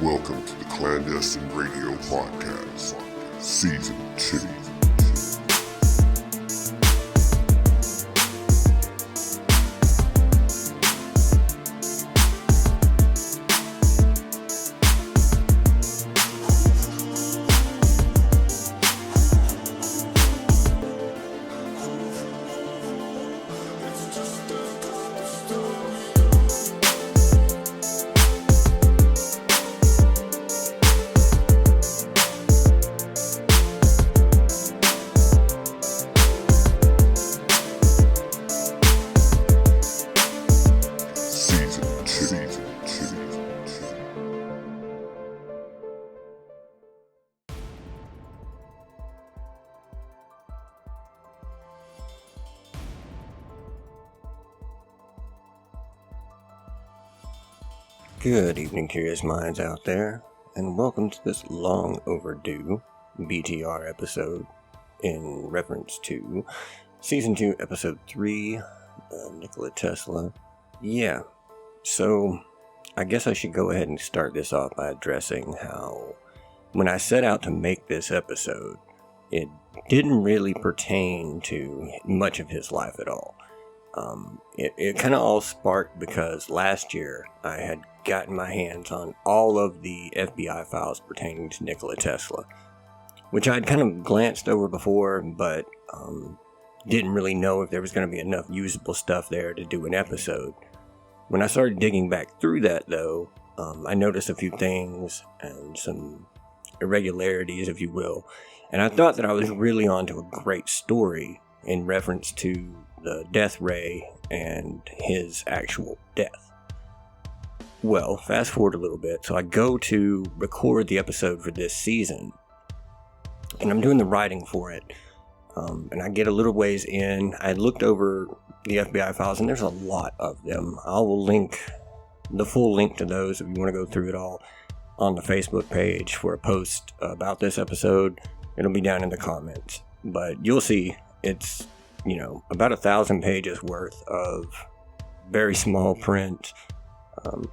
Welcome to the Clandestine Radio Podcast, Season 2. Good evening, curious minds out there, and welcome to this long overdue Btr episode in reference to Season 2, Episode 3, Nikola Tesla. Yeah, so I guess I should go ahead and start this off by addressing how, when I set out to make this episode, it didn't really pertain to much of his life at all. It kind of all sparked because last year I had gotten my hands on all of the FBI files pertaining to Nikola Tesla, which I'd kind of glanced over before, but didn't really know if there was going to be enough usable stuff there to do an episode. When I started digging back through that, though, I noticed a few things and some irregularities, if you will, and I thought that I was really onto a great story in reference to the death ray and his actual death. Well, fast forward a little bit. So I go to record the episode for this season, and I'm doing the writing for it. And I get a little ways in. I looked over the FBI files, and there's a lot of them. I will link the full link to those if you want to go through it all on the Facebook page for a post about this episode. It'll be down in the comments. But you'll see it's, about 1,000 pages worth of very small print,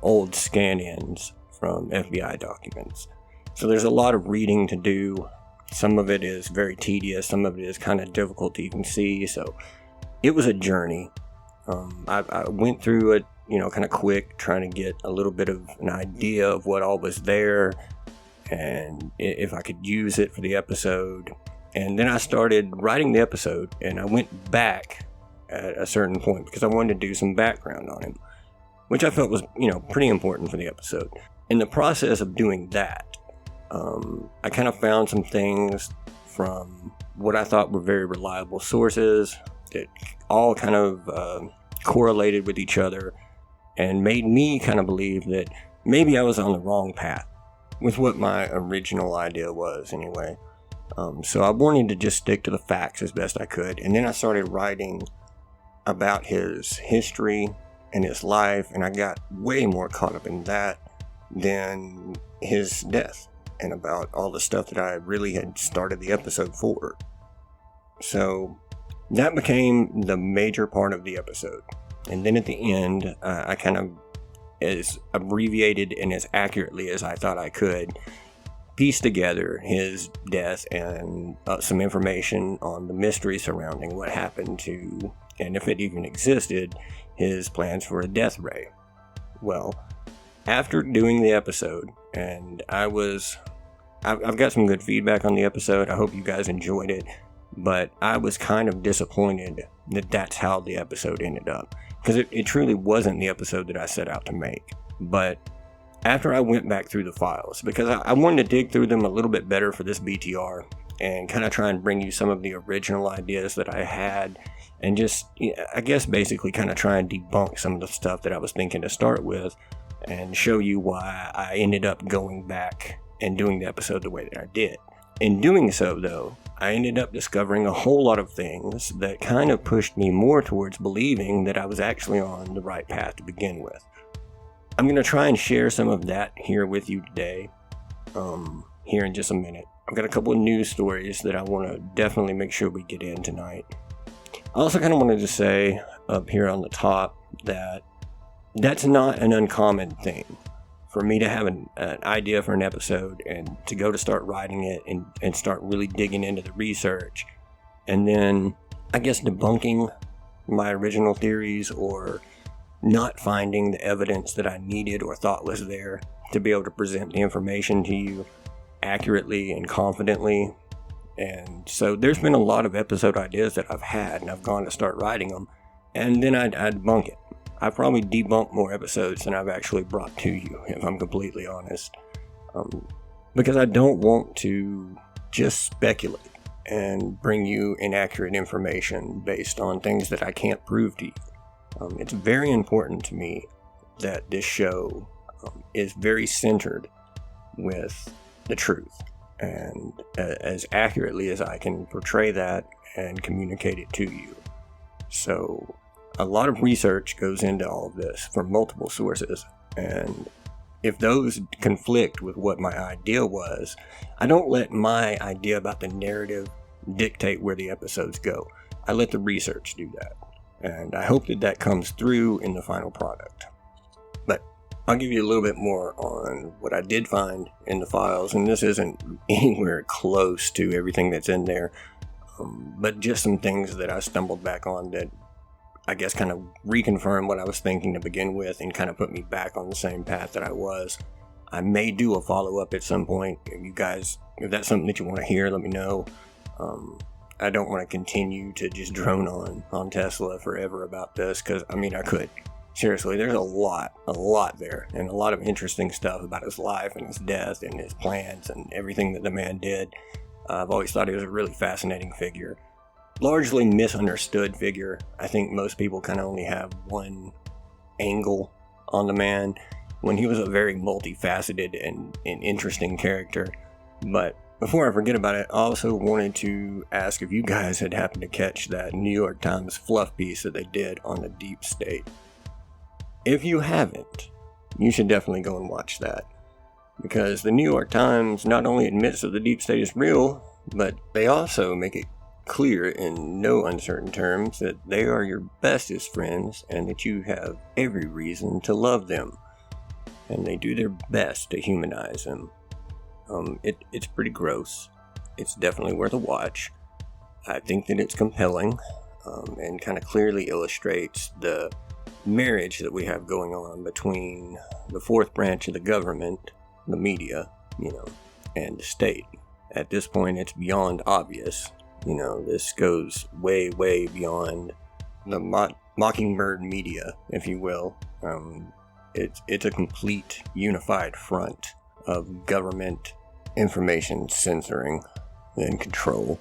old scan-ins from FBI documents. So there's a lot of reading to do. Some of it is very tedious. Some of it is kind of difficult to even see. So it was a journey. I went through it, kind of quick, trying to get a little bit of an idea of what all was there and if I could use it for the episode. And then I started writing the episode, and I went back at a certain point because I wanted to do some background on him, which I felt was, pretty important for the episode. In the process of doing that, I kind of found some things from what I thought were very reliable sources that all kind of correlated with each other and made me kind of believe that maybe I was on the wrong path with what my original idea was anyway. So I wanted to just stick to the facts as best I could. And then I started writing about his history and his life. And I got way more caught up in that than his death and about all the stuff that I really had started the episode for. So that became the major part of the episode. And then at the end, I kind of, as abbreviated and as accurately as I thought I could, piece together his death and some information on the mystery surrounding what happened to, and if it even existed, his plans for a death ray. Well, after doing the episode, and I've got some good feedback on the episode. I hope you guys enjoyed it, but I was kind of disappointed that that's how the episode ended up, because it truly wasn't the episode that I set out to make. But after I went back through the files, because I wanted to dig through them a little bit better for this BTR and kind of try and bring you some of the original ideas that I had and just, I guess, basically kind of try and debunk some of the stuff that I was thinking to start with and show you why I ended up going back and doing the episode the way that I did. In doing so, though, I ended up discovering a whole lot of things that kind of pushed me more towards believing that I was actually on the right path to begin with. I'm going to try and share some of that here with you today, here in just a minute. I've got a couple of news stories that I want to definitely make sure we get in tonight. I also kind of wanted to say up here on the top that that's not an uncommon thing. for me to have an idea for an episode and to go to start writing it and start really digging into the research, and then I guess debunking my original theories or not finding the evidence that I needed or thought was there to be able to present the information to you accurately and confidently. And so there's been a lot of episode ideas that I've had, and I've gone to start writing them, and then I debunk it. I probably debunked more episodes than I've actually brought to you, if I'm completely honest. Because I don't want to just speculate and bring you inaccurate information based on things that I can't prove to you. It's very important to me that this show is very centered with the truth, and as accurately as I can portray that and communicate it to you. So a lot of research goes into all of this from multiple sources, and if those conflict with what my idea was, I don't let my idea about the narrative dictate where the episodes go. I let the research do that, and I hope that that comes through in the final product. But I'll give you a little bit more on what I did find in the files, and this isn't anywhere close to everything that's in there, but just some things that I stumbled back on that I guess kind of reconfirmed what I was thinking to begin with and kind of put me back on the same path that I was. I may do a follow-up at some point. If that's something that you want to hear, let me know. I don't want to continue to just drone on Tesla forever about this, because, I mean, I could. Seriously, there's a lot there, and a lot of interesting stuff about his life and his death and his plans and everything that the man did. I've always thought he was a really fascinating figure. Largely misunderstood figure. I think most people kind of only have one angle on the man, when he was a very multifaceted and interesting character. But before I forget about it, I also wanted to ask if you guys had happened to catch that New York Times fluff piece that they did on the deep state. If you haven't, you should definitely go and watch that, because the New York Times not only admits that the deep state is real, but they also make it clear in no uncertain terms that they are your bestest friends and that you have every reason to love them, and they do their best to humanize them. It's pretty gross. It's definitely worth a watch. I think that it's compelling, and kind of clearly illustrates the marriage that we have going on between the fourth branch of the government, the media, and the state. At this point, it's beyond obvious. This goes way, way beyond the mockingbird media, if you will. It's a complete unified front of government information censoring and control.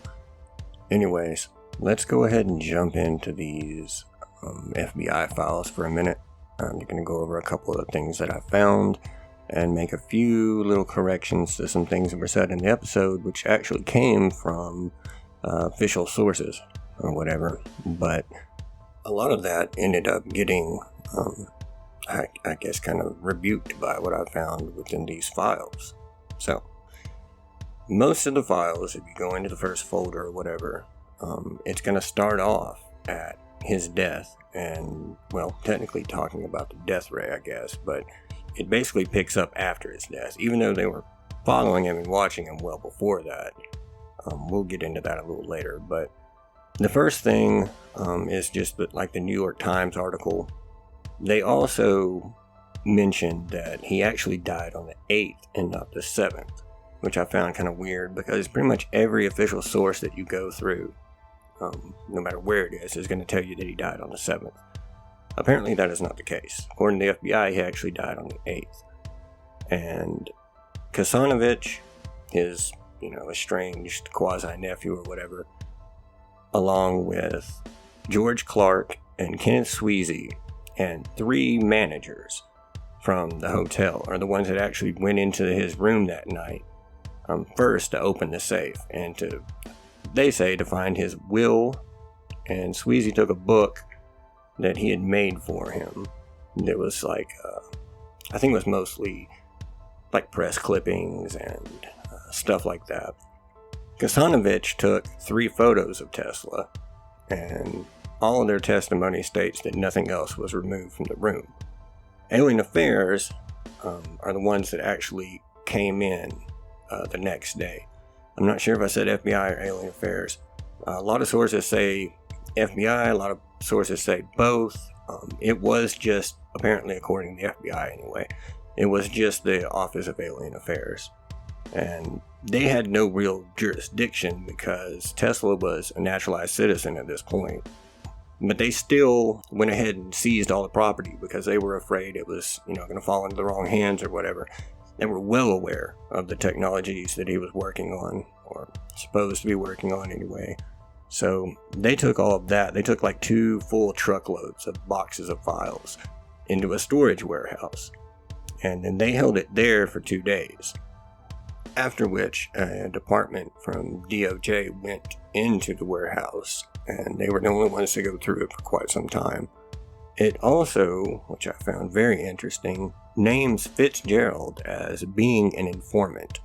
Anyways, let's go ahead and jump into these FBI files for a minute. I'm going to go over a couple of things that I found and make a few little corrections to some things that were said in the episode, which actually came from official sources or whatever. But a lot of that ended up getting, I guess, kind of rebuked by what I found within these files. So, most of the files, if you go into the first folder or whatever, it's going to start off at his death, and, well, technically talking about the death ray, I guess, but it basically picks up after his death, even though they were following him and watching him well before that. We'll get into that a little later, but the first thing is just that, like the New York Times article, they also mentioned that he actually died on the 8th and not the 7th, which I found kind of weird, because pretty much every official source that you go through, no matter where it is going to tell you that he died on the 7th. Apparently that is not the case. According to the FBI, he actually died on the 8th. And Kasanovich, his, estranged quasi-nephew or whatever, along with George Clark and Kenneth Sweezy and 3 managers from the hotel, are the ones that actually went into his room that night, first to open the safe and to, they say, to find his will. And Sweezy took a book that he had made for him that was like, I think it was mostly like press clippings and stuff like that. Kasanovich took 3 photos of Tesla, and all of their testimony states that nothing else was removed from the room. Alien Affairs are the ones that actually came in the next day. I'm not sure if I said FBI or Alien Affairs. A lot of sources say FBI, a lot of sources say both. It was just, apparently according to the FBI anyway, it was just the Office of Alien Affairs. And they had no real jurisdiction because Tesla was a naturalized citizen at this point. But they still went ahead and seized all the property because they were afraid it was, going to fall into the wrong hands or whatever. They were well aware of the technologies that he was working on, or supposed to be working on anyway. So they took all of that. They took like 2 full truckloads of boxes of files into a storage warehouse. And then they held it there for 2 days. After which, a department from DOJ went into the warehouse, and they were the only ones to go through it for quite some time. It also, which I found very interesting, names Fitzgerald as being an informant,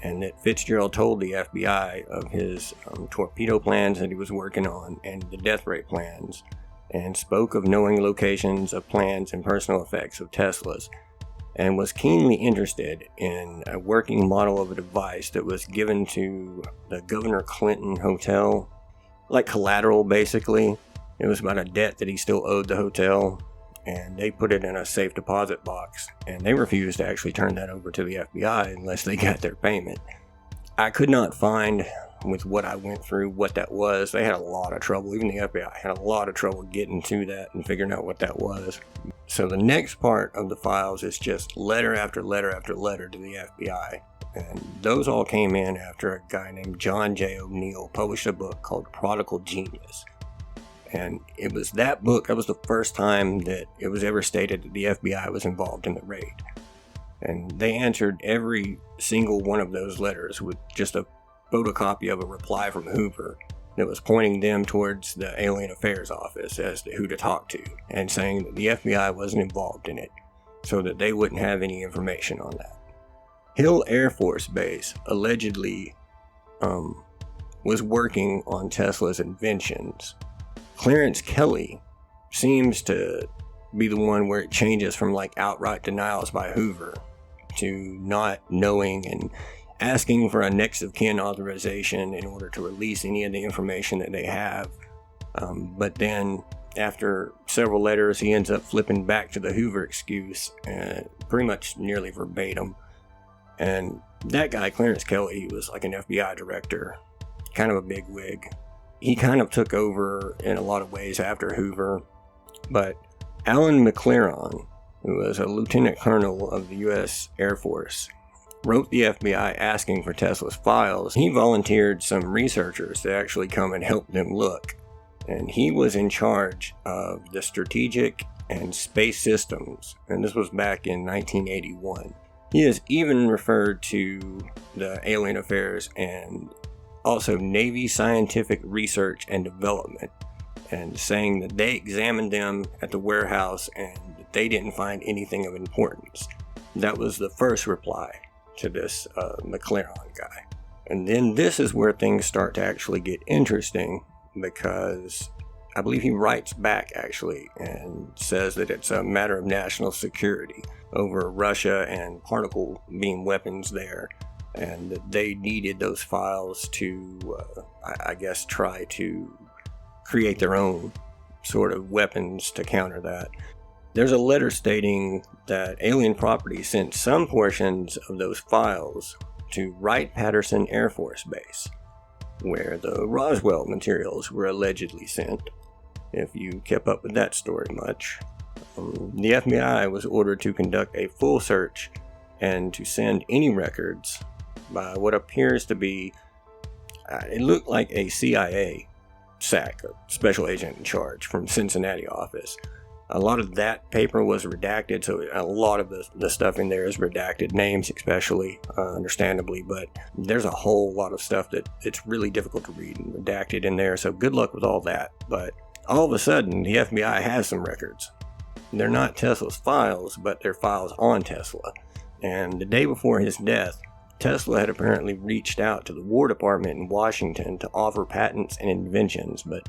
and that Fitzgerald told the FBI of his torpedo plans that he was working on and the death ray plans, and spoke of knowing locations of plans and personal effects of Teslas, and was keenly interested in a working model of a device that was given to the Governor Clinton Hotel, like collateral basically. It was about a debt that he still owed the hotel, and they put it in a safe deposit box, and they refused to actually turn that over to the FBI unless they got their payment. I could not find, with what I went through, what that was. They had a lot of trouble, even the FBI had a lot of trouble getting to that and figuring out what that was. So the next part of the files is just letter after letter after letter to the FBI. And those all came in after a guy named John J. O'Neill published a book called Prodigal Genius. And it was that book, that was the first time that it was ever stated that the FBI was involved in the raid. And they answered every single one of those letters with just a photocopy of a reply from Hoover that was pointing them towards the Alien Affairs office as to who to talk to, and saying that the FBI wasn't involved in it, so that they wouldn't have any information on that. Hill Air Force Base allegedly was working on Tesla's inventions. Clarence Kelly seems to be the one where it changes from like outright denials by Hoover to not knowing and asking for a next of kin authorization in order to release any of the information that they have. But then after several letters, he ends up flipping back to the Hoover excuse, pretty much nearly verbatim. And that guy, Clarence Kelly, he was like an FBI director, kind of a big wig. He kind of took over in a lot of ways after Hoover, but Alan McLaren, who was a lieutenant colonel of the U.S. Air Force, wrote the FBI asking for Tesla's files. He volunteered some researchers to actually come and help them look, and he was in charge of the strategic and space systems, and this was back in 1981. He is even referred to the Alien Affairs and also Navy Scientific Research and Development, and saying that they examined them at the warehouse and that they didn't find anything of importance. That was the first reply to this McLaren guy. And then this is where things start to actually get interesting, because I believe he writes back actually and says that it's a matter of national security over Russia and particle beam weapons there, and that they needed those files to, I guess, try to create their own sort of weapons to counter that. There's a letter stating that Alien Properties sent some portions of those files to Wright-Patterson Air Force Base, where the Roswell materials were allegedly sent, if you kept up with that story much. The FBI was ordered to conduct a full search and to send any records by what appears to be, it looked like a CIA SAC, a special agent in charge from Cincinnati office. A lot of that paper was redacted, so a lot of the stuff in there is redacted, names especially, understandably, but there's a whole lot of stuff that it's really difficult to read and redacted in there, so good luck with all that. But all of a sudden, the FBI has some records. They're not Tesla's files, but they're files on Tesla. And the day before his death, Tesla had apparently reached out to the War Department in Washington to offer patents and inventions, but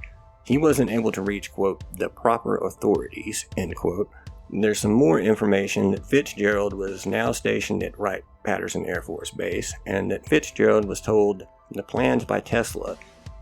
he wasn't able to reach, quote, the proper authorities, end quote, There's some more information that Fitzgerald was now stationed at Wright-Patterson Air Force Base, and that Fitzgerald was told the plans by Tesla,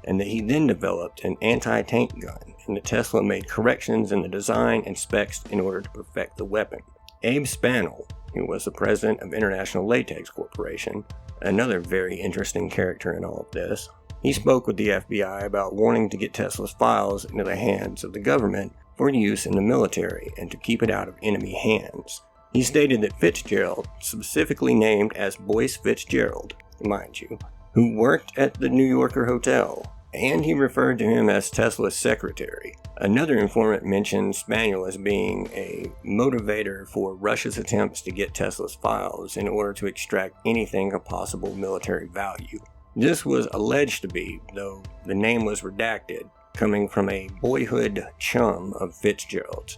and that he then developed an anti-tank gun, and that Tesla made corrections in the design and specs in order to perfect the weapon. Abe Spanel, who was the president of International Latex Corporation, another very interesting character in all of this, he spoke with the FBI about wanting to get Tesla's files into the hands of the government for use in the military and to keep it out of enemy hands. He stated that Fitzgerald, specifically named as Boyce Fitzgerald, mind you, who worked at the New Yorker Hotel, and he referred to him as Tesla's secretary. Another informant mentioned Spanel as being a motivator for Russia's attempts to get Tesla's files in order to extract anything of possible military value. This was alleged to be, though the name was redacted, coming from a boyhood chum of Fitzgerald's,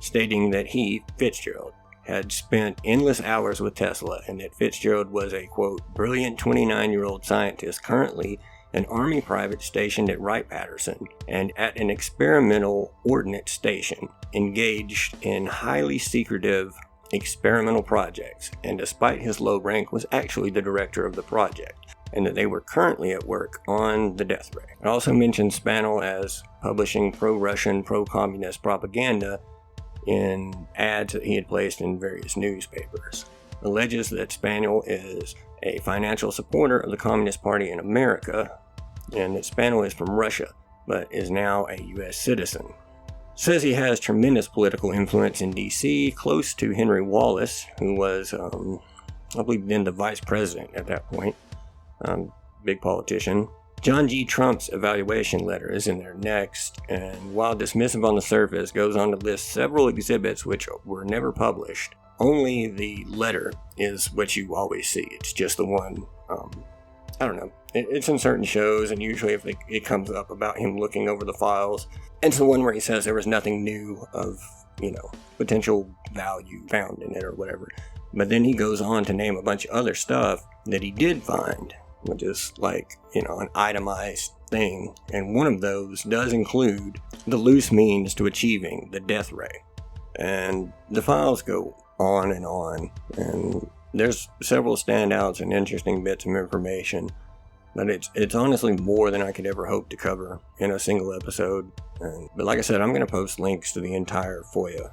stating that he, Fitzgerald, had spent endless hours with Tesla and that Fitzgerald was a, quote, brilliant 29-year-old scientist currently an Army private stationed at Wright-Patterson and at an experimental ordnance station engaged in highly secretive experimental projects, and despite his low rank was actually the director of the project, and that they were currently at work on the death ray. It also mentions Spanel as publishing pro-Russian, pro-communist propaganda in ads that he had placed in various newspapers. Alleges that Spanel is a financial supporter of the Communist Party in America, and that Spanel is from Russia, but is now a U.S. citizen. Says he has tremendous political influence in D.C., close to Henry Wallace, who was, I believe, then the vice president at that point. Big politician. John G. Trump's evaluation letter is in there next, and while dismissive on the surface, goes on to list several exhibits which were never published. Only the letter is what you always see. It's just the one, I don't know. It's in certain shows, and usually if it comes up about him looking over the files, it's the one where he says there was nothing new of, potential value found in it or whatever. But then he goes on to name a bunch of other stuff that he did find, which is like, an itemized thing. And one of those does include the loose means to achieving the death ray. And the files go on, and there's several standouts and interesting bits of information, but it's honestly more than I could ever hope to cover in a single episode. But like I said, I'm going to post links to the entire FOIA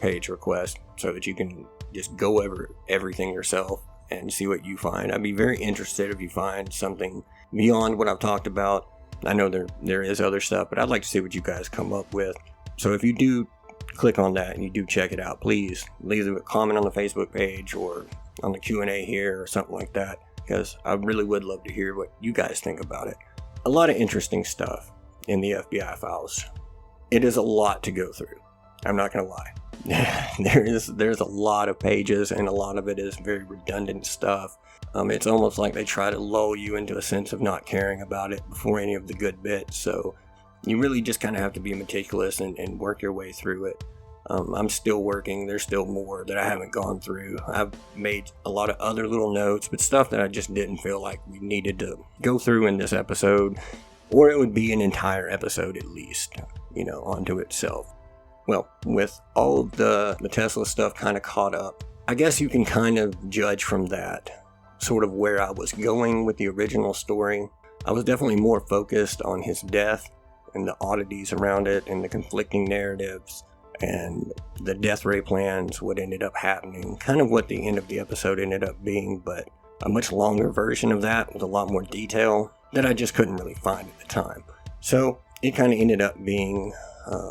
page request so that you can just go over everything yourself and see what you find. I'd be very interested if you find something beyond what I've talked about. I know there is other stuff, but I'd like to see what you guys come up with. So if you do click on that and you do check it out, please leave a comment on the Facebook page or on the Q&A here or something like that, because I really would love to hear what you guys think about it. A lot of interesting stuff in the FBI files. It is a lot to go through. I'm not going to lie. There's a lot of pages, and a lot of it is very redundant stuff. It's almost like they try to lull you into a sense of not caring about it before any of the good bits. So you really just kind of have to be meticulous and work your way through it. I'm still working. There's still more that I haven't gone through. I've made a lot of other little notes, but stuff that I just didn't feel like we needed to go through in this episode, or it would be an entire episode at least, onto itself. Well, with all of the Tesla stuff kind of caught up, I guess you can kind of judge from that sort of where I was going with the original story. I was definitely more focused on his death and the oddities around it and the conflicting narratives and the death ray plans, what ended up happening, kind of what the end of the episode ended up being, but a much longer version of that with a lot more detail that I just couldn't really find at the time. So it kind of ended up being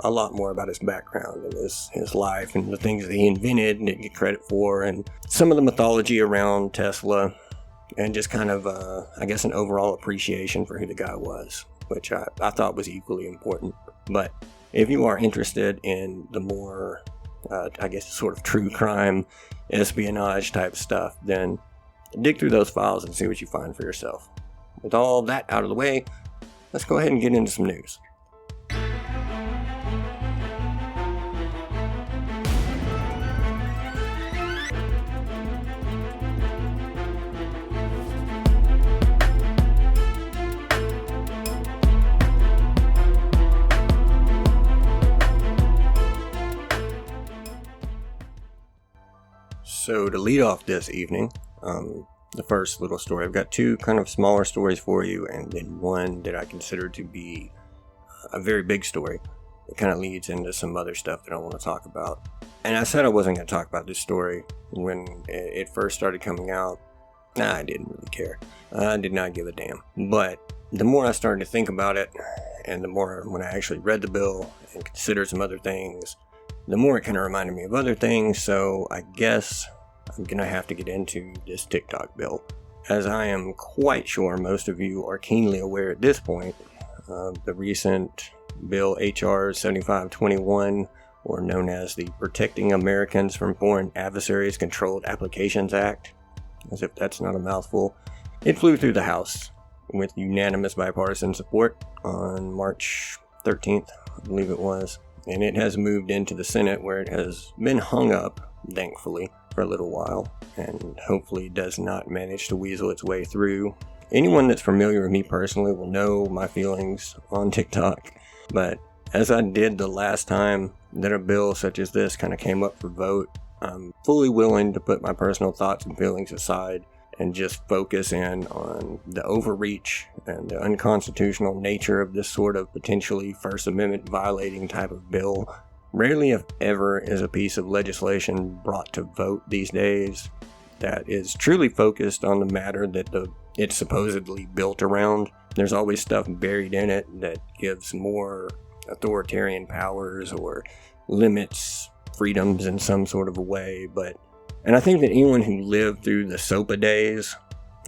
a lot more about his background and his life and the things that he invented and didn't get credit for, and some of the mythology around Tesla, and just kind of, I guess, an overall appreciation for who the guy was, which I thought was equally important. But if you are interested in the more, I guess, sort of true crime, espionage type stuff, then dig through those files and see what you find for yourself. With all that out of the way, let's go ahead and get into some news. So to lead off this evening, the first little story, I've got two kind of smaller stories for you, and then one that I consider to be a very big story. It kind of leads into some other stuff that I want to talk about. And I said I wasn't going to talk about this story when it first started coming out. I didn't really care. I did not give a damn. But the more I started to think about it, and the more when I actually read the bill and considered some other things, the more it kind of reminded me of other things. So I guess I'm going to have to get into this TikTok bill. As I am quite sure most of you are keenly aware at this point of the recent bill HR 7521, or known as the Protecting Americans from Foreign Adversaries Controlled Applications Act, as if that's not a mouthful. It flew through the House with unanimous bipartisan support on March 13th, I believe it was, and it has moved into the Senate, where it has been hung up, thankfully, for a little while, and hopefully does not manage to weasel its way through. Anyone that's familiar with me personally will know my feelings on TikTok, but as I did the last time that a bill such as this kind of came up for vote, I'm fully willing to put my personal thoughts and feelings aside and just focus in on the overreach and the unconstitutional nature of this sort of potentially First Amendment violating type of bill. Rarely, if ever, is a piece of legislation brought to vote these days that is truly focused on the matter that it's supposedly built around. There's always stuff buried in it that gives more authoritarian powers or limits freedoms in some sort of a way. And I think that anyone who lived through the SOPA days,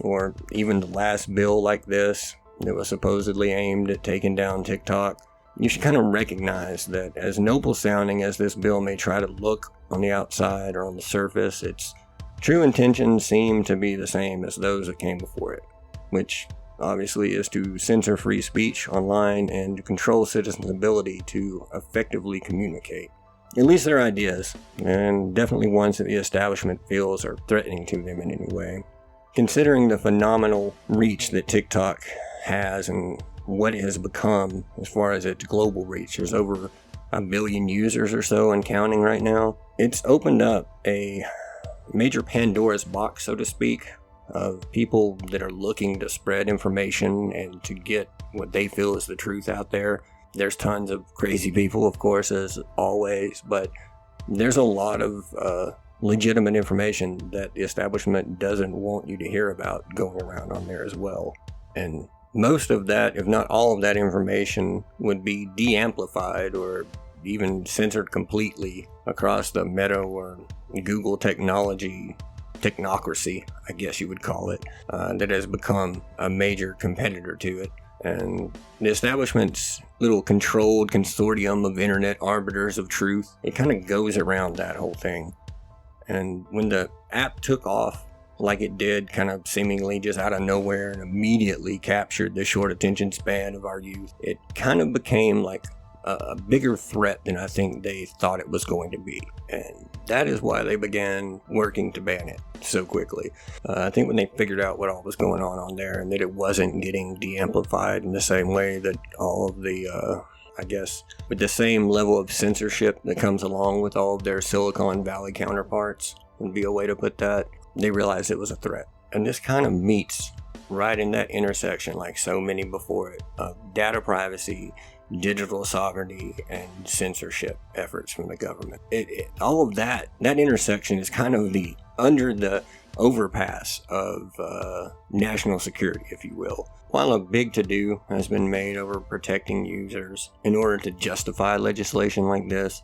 or even the last bill like this that was supposedly aimed at taking down TikTok, you should kind of recognize that as noble sounding as this bill may try to look on the outside or on the surface, its true intentions seem to be the same as those that came before it, which obviously is to censor free speech online and to control citizens' ability to effectively communicate. At least their ideas, and definitely ones that the establishment feels are threatening to them in any way. Considering the phenomenal reach that TikTok has and what it has become as far as its global reach, there's over 1 billion users or so and counting right now. It's opened up a major Pandora's box, so to speak, of people that are looking to spread information and to get what they feel is the truth out there. There's tons of crazy people, of course, as always, but there's a lot of legitimate information that the establishment doesn't want you to hear about going around on there as well. And most of that, if not all of that information, would be de-amplified or even censored completely across the Meta or Google technocracy, I guess you would call it, that has become a major competitor to it. And the establishment's little controlled consortium of internet arbiters of truth, it kind of goes around that whole thing. And when the app took off like it did, kind of seemingly just out of nowhere, and immediately captured the short attention span of our youth, it kind of became like a bigger threat than I think they thought it was going to be. And that is why they began working to ban it so quickly. I think when they figured out what all was going on there and that it wasn't getting de-amplified in the same way that all of the, I guess, with the same level of censorship that comes along with all of their Silicon Valley counterparts, would be a way to put that, they realized it was a threat. And this kind of meets right in that intersection, like so many before it, of data privacy, digital sovereignty, and censorship efforts from the government. All of that intersection is kind of under the overpass of national security, if you will. While a big to-do has been made over protecting users in order to justify legislation like this,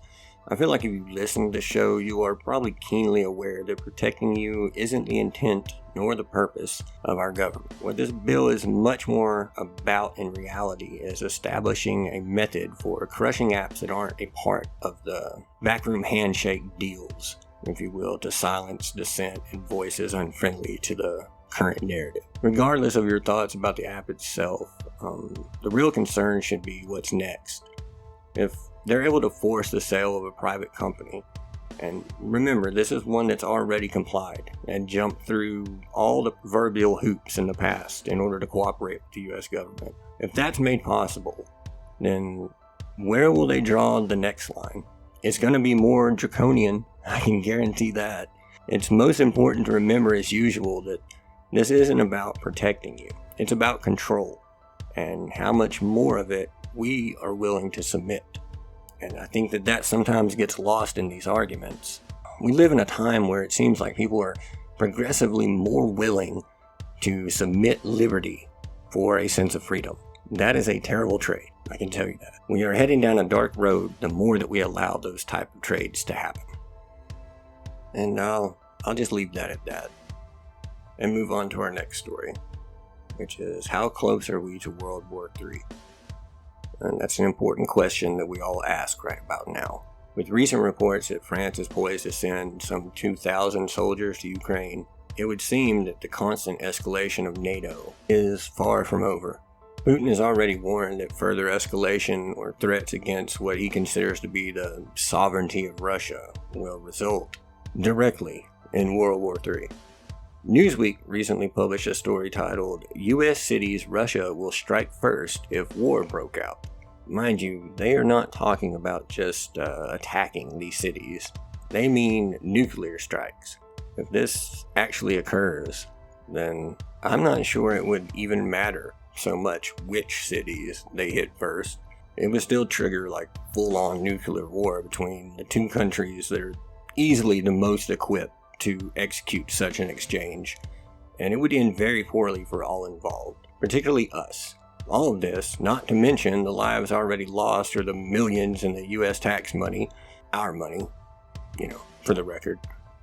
I feel like if you listen to the show, you are probably keenly aware that protecting you isn't the intent nor the purpose of our government. What this bill is much more about in reality is establishing a method for crushing apps that aren't a part of the backroom handshake deals, if you will, to silence dissent and voices unfriendly to the current narrative. Regardless of your thoughts about the app itself, the real concern should be what's next. If they're able to force the sale of a private company, and remember, this is one that's already complied and jumped through all the proverbial hoops in the past in order to cooperate with the U.S. government. If that's made possible, then where will they draw the next line? It's going to be more draconian, I can guarantee that. It's most important to remember, as usual, that this isn't about protecting you. It's about control and how much more of it we are willing to submit. And I think that sometimes gets lost in these arguments. We live in a time where it seems like people are progressively more willing to submit liberty for a sense of freedom. That is a terrible trade, I can tell you that. We are heading down a dark road the more that we allow those type of trades to happen. And I'll just leave that at that and move on to our next story, which is how close are we to World War III? And that's an important question that we all ask right about now. With recent reports that France is poised to send some 2,000 soldiers to Ukraine, it would seem that the constant escalation of NATO is far from over. Putin has already warned that further escalation or threats against what he considers to be the sovereignty of Russia will result directly in World War III. Newsweek recently published a story titled, "U.S. Cities Russia Will Strike First If War Broke Out." Mind you, they are not talking about just attacking these cities. They mean nuclear strikes. If this actually occurs, then I'm not sure it would even matter so much which cities they hit first. It would still trigger like full-on nuclear war between the two countries that are easily the most equipped to execute such an exchange, and it would end very poorly for all involved, particularly us. All of this, not to mention the lives already lost or the millions in the US tax money, our money, for the record,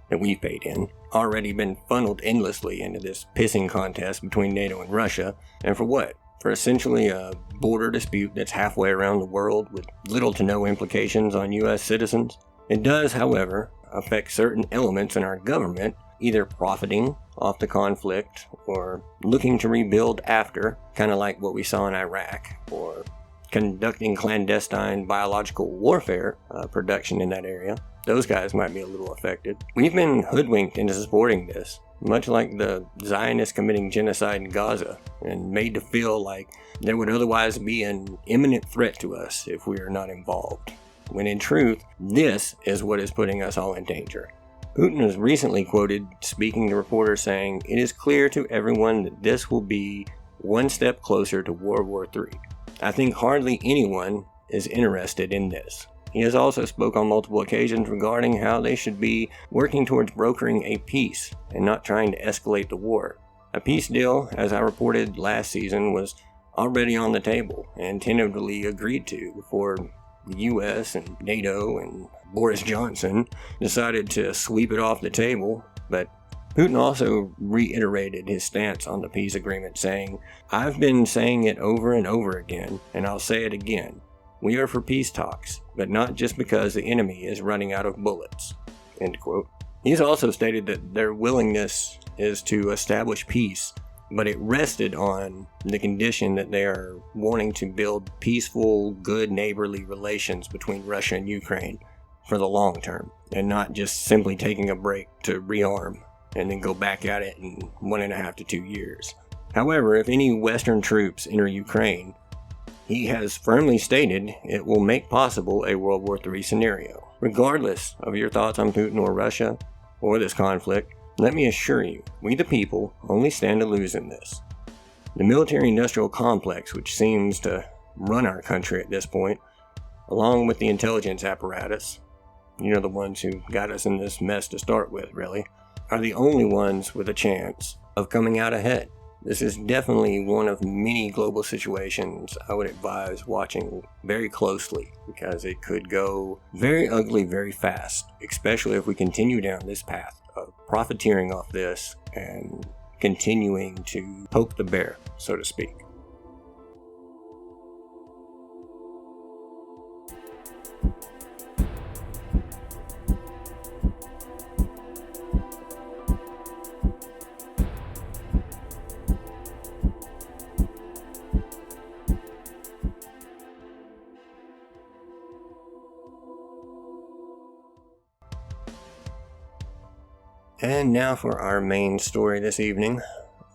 that we've paid in, already been funneled endlessly into this pissing contest between NATO and Russia. And for what? For essentially a border dispute that's halfway around the world with little to no implications on US citizens. It does, however, affect certain elements in our government, either profiting off the conflict or looking to rebuild after, kind of like what we saw in Iraq, or conducting clandestine biological warfare production in that area. Those guys might be a little affected. We've been hoodwinked into supporting this, much like the Zionists committing genocide in Gaza, and made to feel like there would otherwise be an imminent threat to us if we are not involved, when in truth, this is what is putting us all in danger. Putin was recently quoted speaking to reporters saying, "It is clear to everyone that this will be one step closer to World War III. I think hardly anyone is interested in this." He has also spoke on multiple occasions regarding how they should be working towards brokering a peace and not trying to escalate the war. A peace deal, as I reported last season, was already on the table and tentatively agreed to before the US and NATO and Boris Johnson decided to sweep it off the table. But Putin also reiterated his stance on the peace agreement, saying, "I've been saying it over and over again, and I'll say it again. We are for peace talks, but not just because the enemy is running out of bullets." End quote. He's also stated that their willingness is to establish peace, but it rested on the condition that they are wanting to build peaceful, good neighborly relations between Russia and Ukraine for the long term, and not just simply taking a break to rearm and then go back at it in 1.5 to 2 years. However, if any Western troops enter Ukraine, he has firmly stated it will make possible a World War III scenario. Regardless of your thoughts on Putin or Russia or this conflict, let me assure you, we the people only stand to lose in this. The military-industrial complex, which seems to run our country at this point, along with the intelligence apparatus, the ones who got us in this mess to start with, really, are the only ones with a chance of coming out ahead. This is definitely one of many global situations I would advise watching very closely, because it could go very ugly very fast, especially if we continue down this path of profiteering off this and continuing to poke the bear, so to speak. And now for our main story this evening,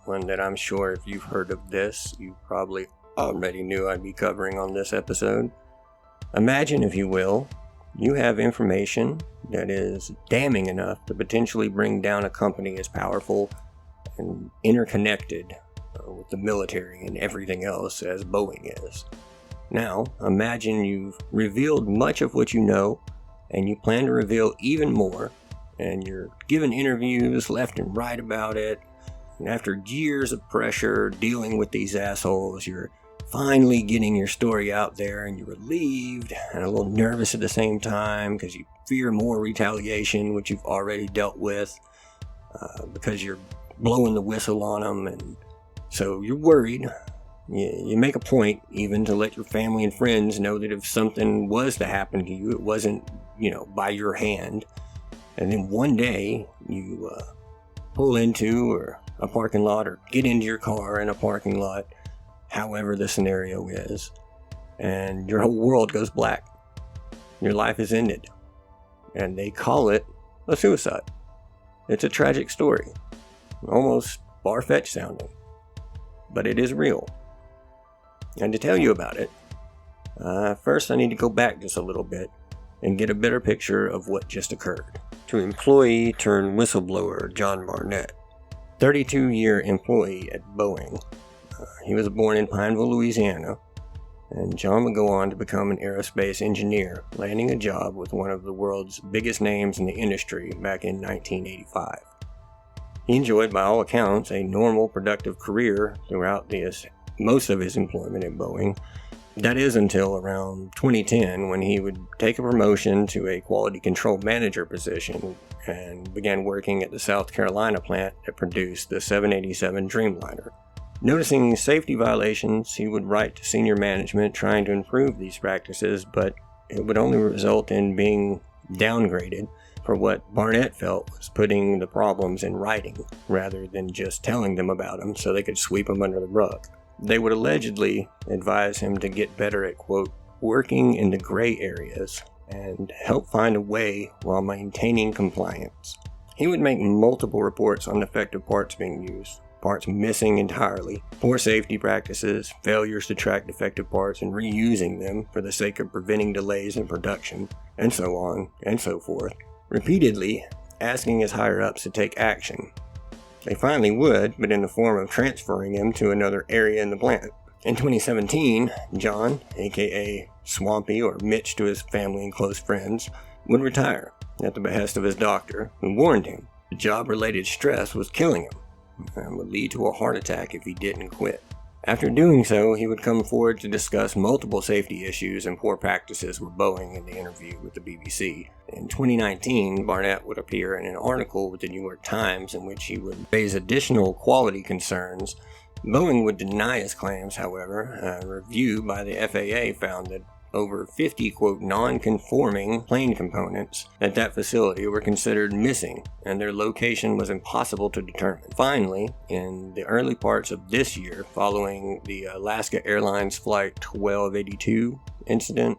one that I'm sure if you've heard of this, you probably already knew I'd be covering on this episode. Imagine, if you will, you have information that is damning enough to potentially bring down a company as powerful and interconnected with the military and everything else as Boeing is. Now, imagine you've revealed much of what you know, and you plan to reveal even more, and you're given interviews left and right about it, and after years of pressure dealing with these assholes, you're finally getting your story out there, and you're relieved and a little nervous at the same time because you fear more retaliation, which you've already dealt with, because you're blowing the whistle on them, and so you're worried. You make a point even to let your family and friends know that if something was to happen to you, it wasn't, by your hand. And then one day you pull into a parking lot or get into your car in a parking lot, however the scenario is, and your whole world goes black. Your life is ended. And they call it a suicide. It's a tragic story. Almost far-fetched sounding. But it is real. And to tell you about it, first I need to go back just a little bit and get a better picture of what just occurred. To employee turned whistleblower John Barnett, 32-year employee at Boeing. He was born in Pineville, Louisiana, and John would go on to become an aerospace engineer, landing a job with one of the world's biggest names in the industry back in 1985. He enjoyed, by all accounts, a normal, productive career throughout most of his employment at Boeing. That is until around 2010, when he would take a promotion to a quality control manager position and began working at the South Carolina plant that produced the 787 Dreamliner. Noticing safety violations, he would write to senior management trying to improve these practices, but it would only result in being downgraded for what Barnett felt was putting the problems in writing, rather than just telling them about them so they could sweep them under the rug. They would allegedly advise him to get better at, quote, working in the gray areas and help find a way while maintaining compliance. He would make multiple reports on defective parts being used, parts missing entirely, poor safety practices, failures to track defective parts and reusing them for the sake of preventing delays in production, and so on and so forth, repeatedly asking his higher-ups to take action. They finally would, but in the form of transferring him to another area in the plant. In 2017, John, aka Swampy or Mitch to his family and close friends, would retire at the behest of his doctor, who warned him the job-related stress was killing him and would lead to a heart attack if he didn't quit. After doing so, he would come forward to discuss multiple safety issues and poor practices with Boeing in the interview with the BBC. In 2019, Barnett would appear in an article with the New York Times in which he would raise additional quality concerns. Boeing would deny his claims, however. A review by the FAA found that over 50, quote, non-conforming plane components at that facility were considered missing, and their location was impossible to determine. Finally, in the early parts of this year, following the Alaska Airlines Flight 1282 incident,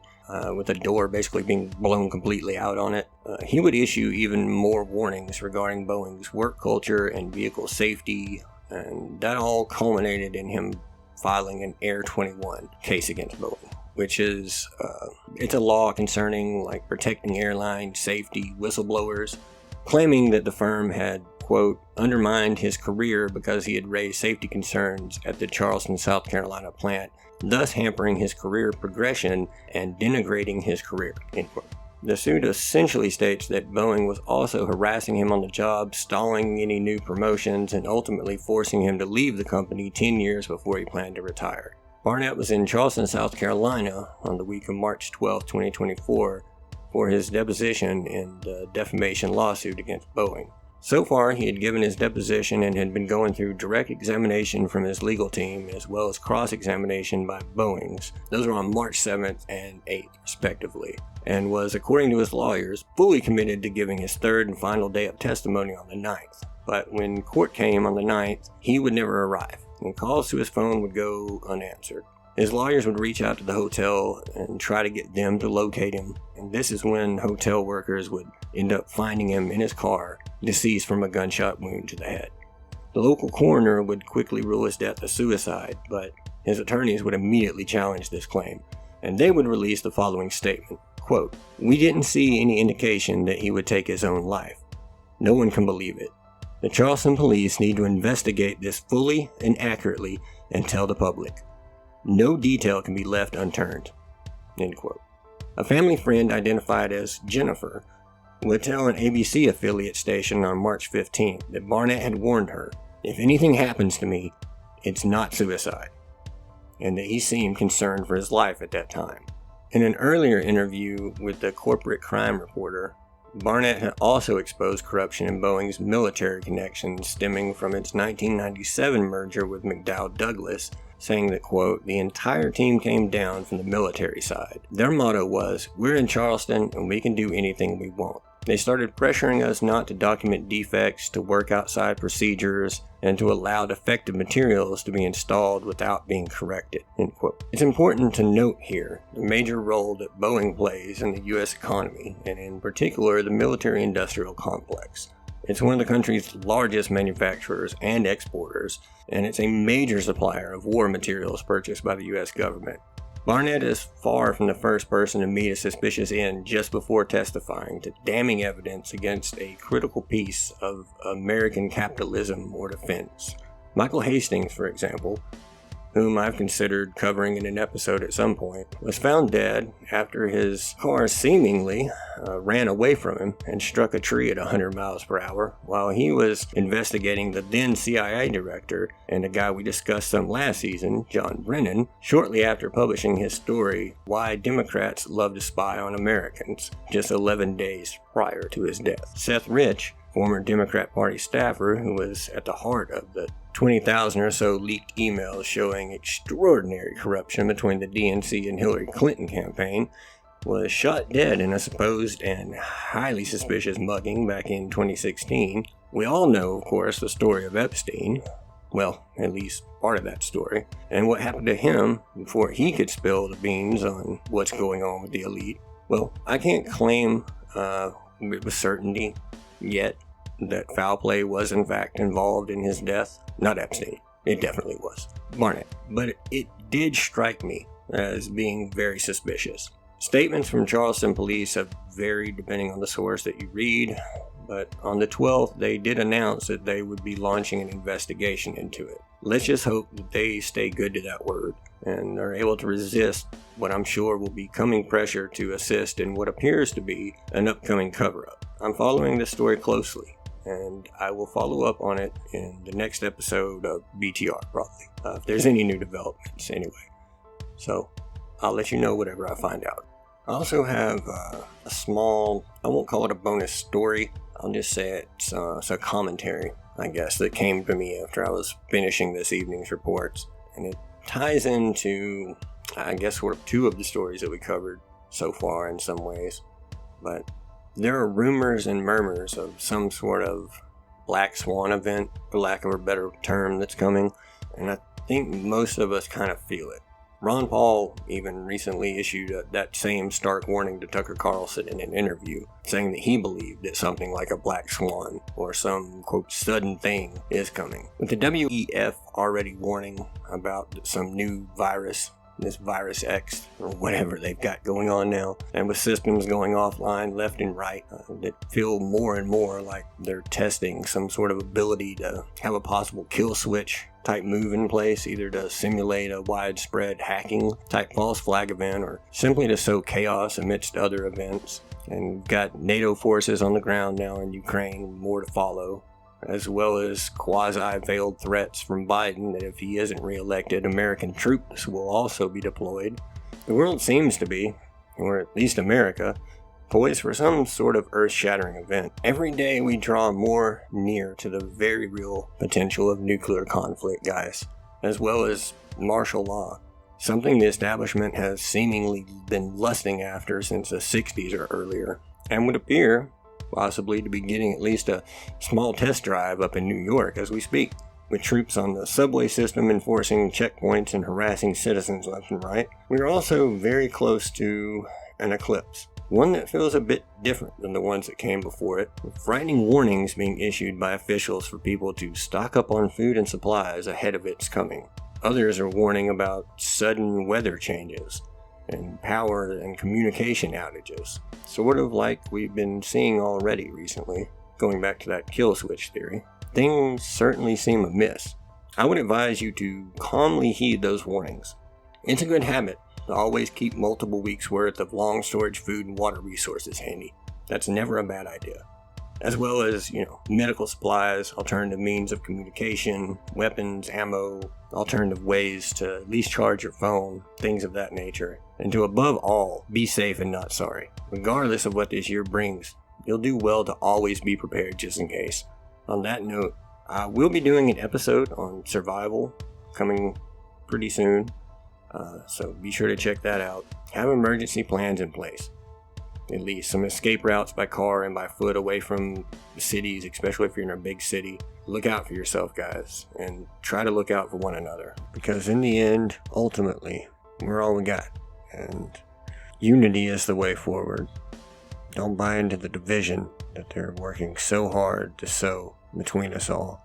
with the door basically being blown completely out on it, he would issue even more warnings regarding Boeing's work culture and vehicle safety, and that all culminated in him filing an Air 21 case against Boeing, which is, it's a law concerning protecting airline safety whistleblowers, claiming that the firm had, quote, undermined his career because he had raised safety concerns at the Charleston, South Carolina plant, thus hampering his career progression and denigrating his career, end quote. The suit essentially states that Boeing was also harassing him on the job, stalling any new promotions, and ultimately forcing him to leave the company 10 years before he planned to retire. Barnett was in Charleston, South Carolina on the week of March 12, 2024 for his deposition in the defamation lawsuit against Boeing. So far, he had given his deposition and had been going through direct examination from his legal team as well as cross-examination by Boeing's. Those were on March 7th and 8th, respectively, and was, according to his lawyers, fully committed to giving his third and final day of testimony on the 9th. But when court came on the 9th, he would never arrive, and calls to his phone would go unanswered. His lawyers would reach out to the hotel and try to get them to locate him, and this is when hotel workers would end up finding him in his car, deceased from a gunshot wound to the head. The local coroner would quickly rule his death a suicide, but his attorneys would immediately challenge this claim, and they would release the following statement, quote, "We didn't see any indication that he would take his own life. No one can believe it. The Charleston police need to investigate this fully and accurately and tell the public. No detail can be left unturned." End quote. A family friend identified as Jennifer would tell an ABC affiliate station on March 15th that Barnett had warned her, "If anything happens to me, it's not suicide," and that he seemed concerned for his life at that time. In an earlier interview with the corporate crime reporter, Barnett had also exposed corruption in Boeing's military connections stemming from its 1997 merger with McDonnell Douglas, saying that, quote, "The entire team came down from the military side. Their motto was, 'We're in Charleston and we can do anything we want.' They started pressuring us not to document defects, to work outside procedures, and to allow defective materials to be installed without being corrected." End quote. It's important to note here the major role that Boeing plays in the U.S. economy, and in particular the military-industrial complex. It's one of the country's largest manufacturers and exporters, and it's a major supplier of war materials purchased by the U.S. government. Barnett is far from the first person to meet a suspicious end just before testifying to damning evidence against a critical piece of American capitalism or defense. Michael Hastings, for example, whom I've considered covering in an episode at some point, was found dead after his car seemingly ran away from him and struck a tree at 100 miles per hour while he was investigating the then CIA director and the guy we discussed some last season, John Brennan, shortly after publishing his story, "Why Democrats Love to Spy on Americans," just 11 days prior to his death. Seth Rich, former Democrat Party staffer who was at the heart of the 20,000 or so leaked emails showing extraordinary corruption between the DNC and Hillary Clinton campaign, was shot dead in a supposed and highly suspicious mugging back in 2016. We all know, of course, the story of Epstein. Well, at least part of that story. And what happened to him before he could spill the beans on what's going on with the elite. Well, I can't claim with certainty yet that foul play was in fact involved in his death. Not Epstein. It definitely was Barnett. But it did strike me as being very suspicious. Statements from Charleston police have varied depending on the source that you read, but on the 12th they did announce that they would be launching an investigation into it. Let's just hope that they stay good to that word and are able to resist what I'm sure will be coming pressure to assist in what appears to be an upcoming cover-up. I'm following this story closely, and I will follow up on it in the next episode of BTR, probably, if there's any new developments anyway. So I'll let you know whatever I find out. I also have a small, I won't call it a bonus story, I'll just say it's a commentary, I guess, that came to me after I was finishing this evening's reports. And it ties into, I guess, sort of two of the stories that we covered so far in some ways. But there are rumors and murmurs of some sort of black swan event, for lack of a better term, that's coming. And I think most of us kind of feel it. Ron Paul even recently issued that same stark warning to Tucker Carlson in an interview, saying that he believed that something like a black swan or some, quote, sudden thing is coming. With the WEF already warning about some new virus, this virus X or whatever they've got going on now, and with systems going offline left and right that feel more and more like they're testing some sort of ability to have a possible kill switch type move in place, either to simulate a widespread hacking type false flag event or simply to sow chaos amidst other events. And we've got NATO forces on the ground now in Ukraine, more to follow, as well as quasi-veiled threats from Biden that if he isn't reelected, American troops will also be deployed. The world seems to be, or at least America, poised for some sort of earth-shattering event. Every day we draw more near to the very real potential of nuclear conflict, guys, as well as martial law, something the establishment has seemingly been lusting after since the 60s or earlier, and would appear possibly to be getting at least a small test drive up in New York as we speak, with troops on the subway system enforcing checkpoints and harassing citizens left and right. We are also very close to an eclipse, one that feels a bit different than the ones that came before it, with frightening warnings being issued by officials for people to stock up on food and supplies ahead of its coming. Others are warning about sudden weather changes, and power and communication outages. Sort of like we've been seeing already recently, going back to that kill switch theory. Things certainly seem amiss. I would advise you to calmly heed those warnings. It's a good habit to always keep multiple weeks' worth of long storage food and water resources handy. That's never a bad idea. As well as, medical supplies, alternative means of communication, weapons, ammo, alternative ways to at least charge your phone, things of that nature. And to above all, be safe and not sorry. Regardless of what this year brings, you'll do well to always be prepared just in case. On that note, I will be doing an episode on survival coming pretty soon, so be sure to check that out. Have emergency plans in place. At least some escape routes by car and by foot away from the cities, especially if you're in a big city. Look out for yourself, guys, and try to look out for one another. Because in the end, ultimately, we're all we got, and unity is the way forward. Don't buy into the division that they're working so hard to sow between us all,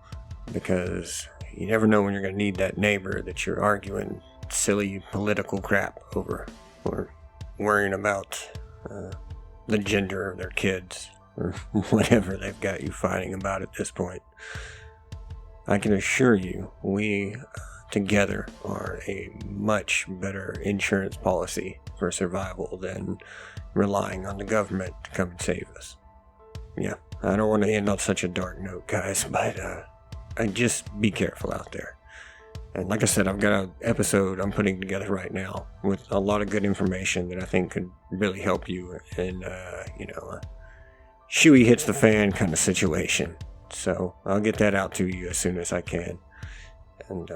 because you never know when you're going to need that neighbor that you're arguing silly political crap over, or worrying about the gender of their kids, or whatever they've got you fighting about at this point. I can assure you, we together are a much better insurance policy for survival than relying on the government to come and save us. Yeah, I don't want to end on such a dark note, guys, but just be careful out there. And like I said, I've got an episode I'm putting together right now with a lot of good information that I think could really help you in, shoey hits the fan kind of situation. So I'll get that out to you as soon as I can. And,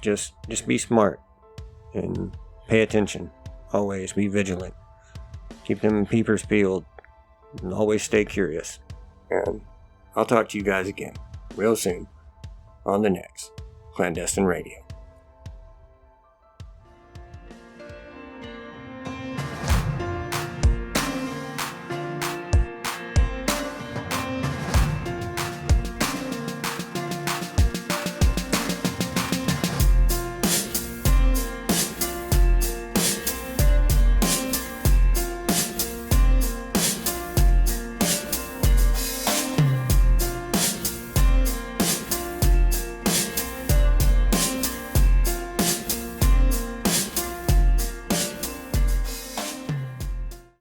just be smart and pay attention. Always be vigilant. Keep them peepers peeled and always stay curious. And I'll talk to you guys again real soon on the next Clandestine Radio.